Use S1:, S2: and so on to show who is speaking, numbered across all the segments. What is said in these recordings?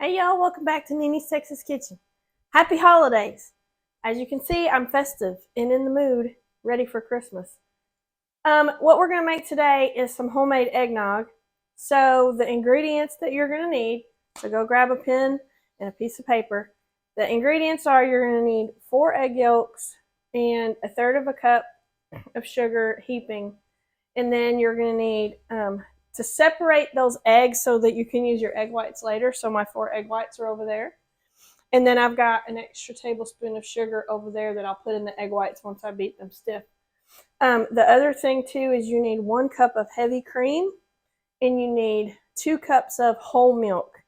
S1: Hey y'all, welcome back to Nini's Texas Kitchen. Happy holidays! As you can see, I'm festive and in the mood, ready for Christmas. What we're going to make today is some homemade eggnog. So the ingredients that you're going to need, so go grab a pen and a piece of paper. The ingredients are you're going to need 4 egg yolks and 1/3 cup of sugar heaping. And then you're going to need to separate those eggs so that you can use your egg whites later. So my 4 egg whites are over there. And then I've got an extra tablespoon of sugar over there that I'll put in the egg whites once I beat them stiff. The other thing too is you need 1 cup of heavy cream and you need 2 cups of whole milk.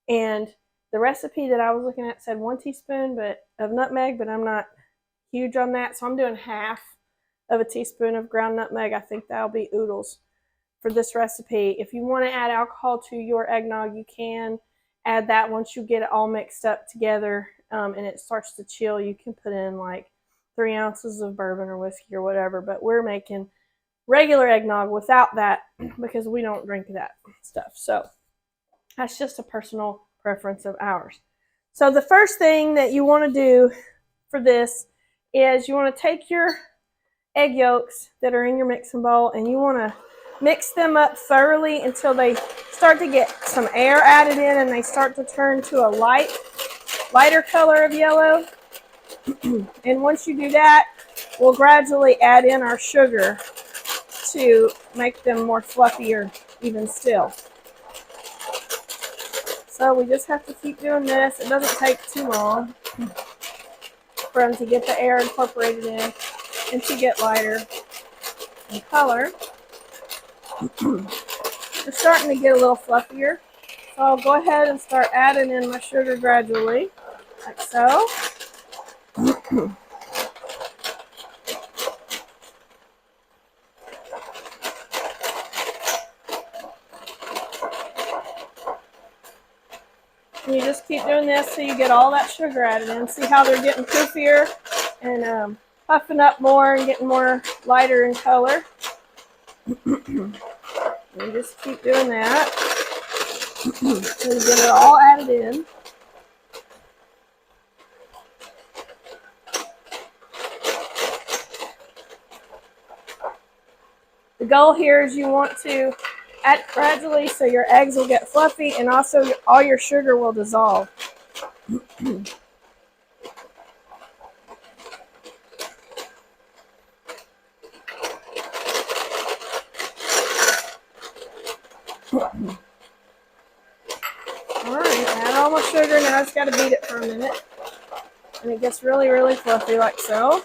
S1: And the recipe that I was looking at said 1 teaspoon of nutmeg, but I'm not huge on that. So I'm doing half of a teaspoon of ground nutmeg. I think that'll be oodles for this recipe. If you want to add alcohol to your eggnog, you can add that once you get it all mixed up together and it starts to chill. You can put in like 3 ounces of bourbon or whiskey or whatever, but we're making regular eggnog without that because we don't drink that stuff. So that's just a personal preference of ours. So the first thing that you want to do for this is you want to take your egg yolks that are in your mixing bowl and you want to mix them up thoroughly until they start to get some air added in and they start to turn to a lighter color of yellow. And once you do that, we'll gradually add in our sugar to make them more fluffier even still. So we just have to keep doing this. It doesn't take too long for them to get the air incorporated in and to get lighter in color. They're starting to get a little fluffier. So I'll go ahead and start adding in my sugar gradually, like so. And you just keep doing this till you get all that sugar added in. See how they're getting poofier and puffing up more and getting more lighter in color. You just keep doing that until you get it all added in. The goal here is you want to add gradually so your eggs will get fluffy and also all your sugar will dissolve. Alright, add all my sugar. Now I just got to beat it for a minute. And it gets really, really fluffy like so.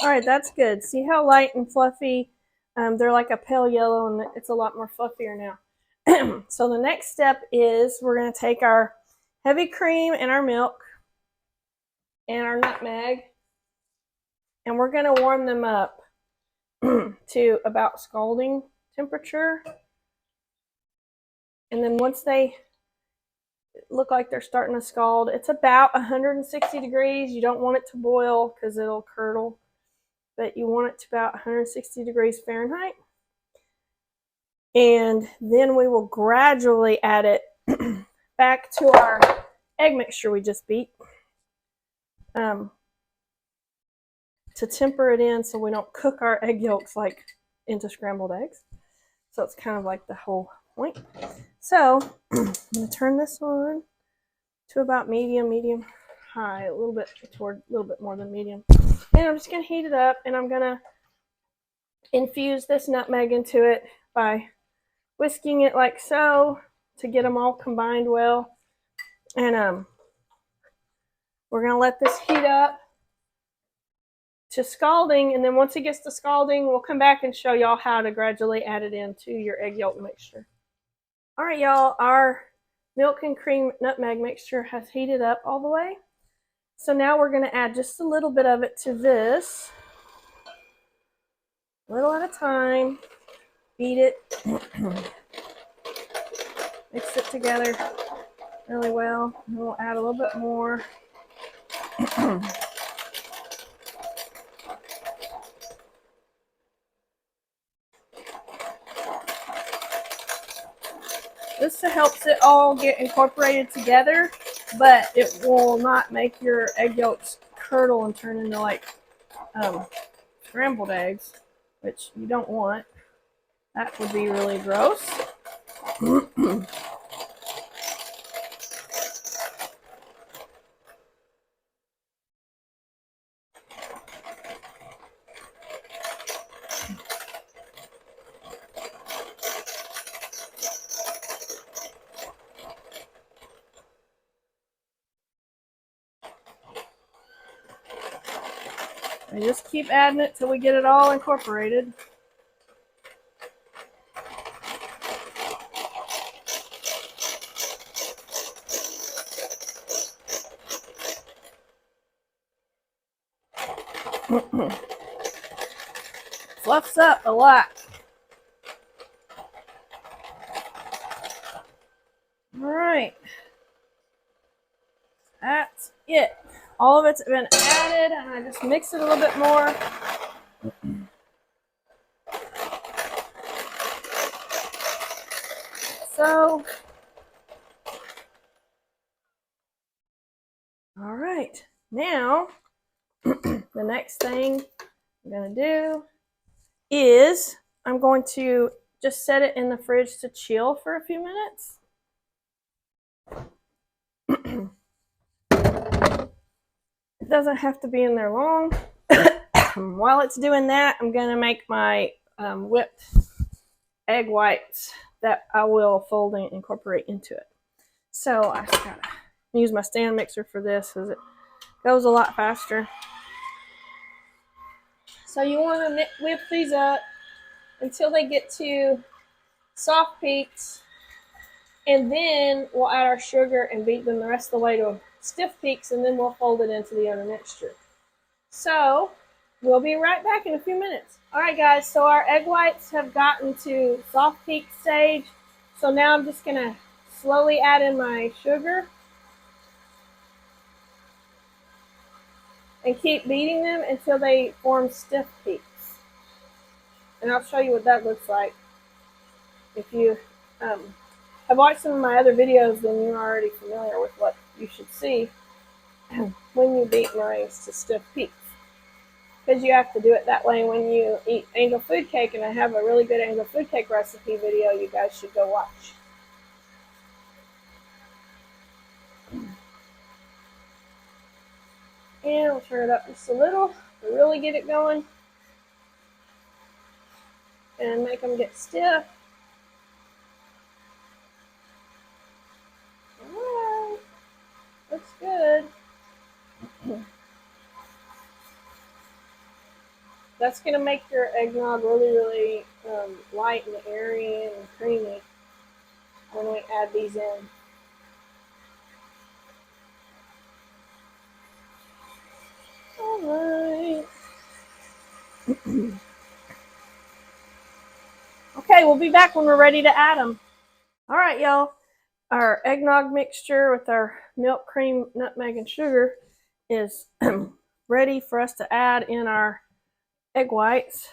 S1: Alright, that's good. See how light and fluffy? They're like a pale yellow and it's a lot more fluffier now. So the next step is we're going to take our heavy cream and our milk and our nutmeg and we're going to warm them up to about scalding temperature. And then once they look like they're starting to scald, it's about 160 degrees. You don't want it to boil because it'll curdle, but you want it to about 160 degrees Fahrenheit. And then we will gradually add it back to our egg mixture we just beat to temper it in so we don't cook our egg yolks like into scrambled eggs. So it's kind of like the whole point. So I'm going to turn this on to about medium high, a little bit more than medium. And I'm just going to heat it up and I'm going to infuse this nutmeg into it by whisking it like so to get them all combined well. And we're going to let this heat up to scalding, and then once it gets to scalding, we'll come back and show y'all how to gradually add it into your egg yolk mixture. All right, y'all, our milk and cream nutmeg mixture has heated up all the way. So now we're going to add just a little bit of it to this, a little at a time. beat it, mix it together really well. And we'll add a little bit more. This helps it all get incorporated together, but it will not make your egg yolks curdle and turn into like scrambled eggs, which you don't want. That would be really gross. And just keep adding it till we get it all incorporated. Fluffs up a lot. All right. That's it. All of it's been added, and I just mix it a little bit more. So, all right. Now, the next thing I'm going to do is I'm going to just set it in the fridge to chill for a few minutes. It doesn't have to be in there long. While it's doing that, I'm going to make my whipped egg whites that I will fold and incorporate into it. So I just gotta use my stand mixer for this because it goes a lot faster. So you want to whip these up until they get to soft peaks, and then we'll add our sugar and beat them the rest of the way to stiff peaks, and then we'll fold it into the other mixture. So we'll be right back in a few minutes. All right, guys, so our egg whites have gotten to soft peak stage. So now I'm just gonna slowly add in my sugar and keep beating them until they form stiff peaks. And I'll show you what that looks like. If you have watched some of my other videos, then you're already familiar with what you should see when you beat meringues to stiff peaks. Because you have to do it that way when you eat angel food cake, and I have a really good angel food cake recipe video you guys should go watch. And we'll turn it up just a little to really get it going and make them get stiff. Alright, looks good. That's going to make your eggnog really, really light and airy and creamy when we add these in. Alright. Okay, we'll be back when we're ready to add them. Alright, y'all. Our eggnog mixture with our milk, cream, nutmeg, and sugar is ready for us to add in our egg whites.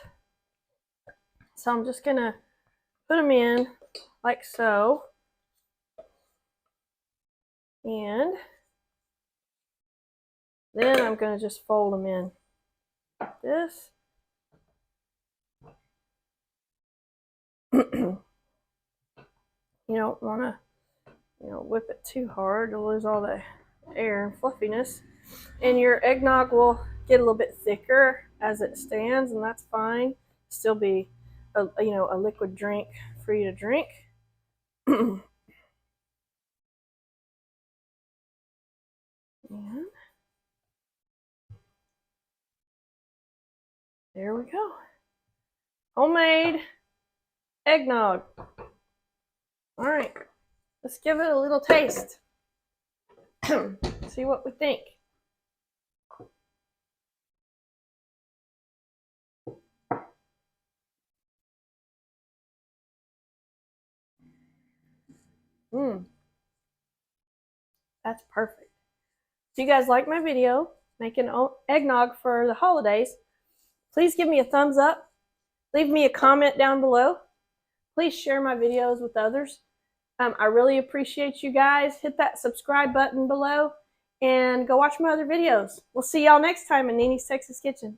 S1: So I'm just going to put them in like so. And then I'm going to just fold them in like this. You don't want to, whip it too hard to lose all the air and fluffiness. And your eggnog will get a little bit thicker as it stands, and that's fine. Still be a liquid drink for you to drink. And there we go. Homemade eggnog. All right, let's give it a little taste. See what we think. Mmm, that's perfect. If you guys like my video, making eggnog for the holidays, please give me a thumbs up. Leave me a comment down below. Please share my videos with others. I really appreciate you guys. Hit that subscribe button below and go watch my other videos. We'll see y'all next time in Nene's Texas Kitchen.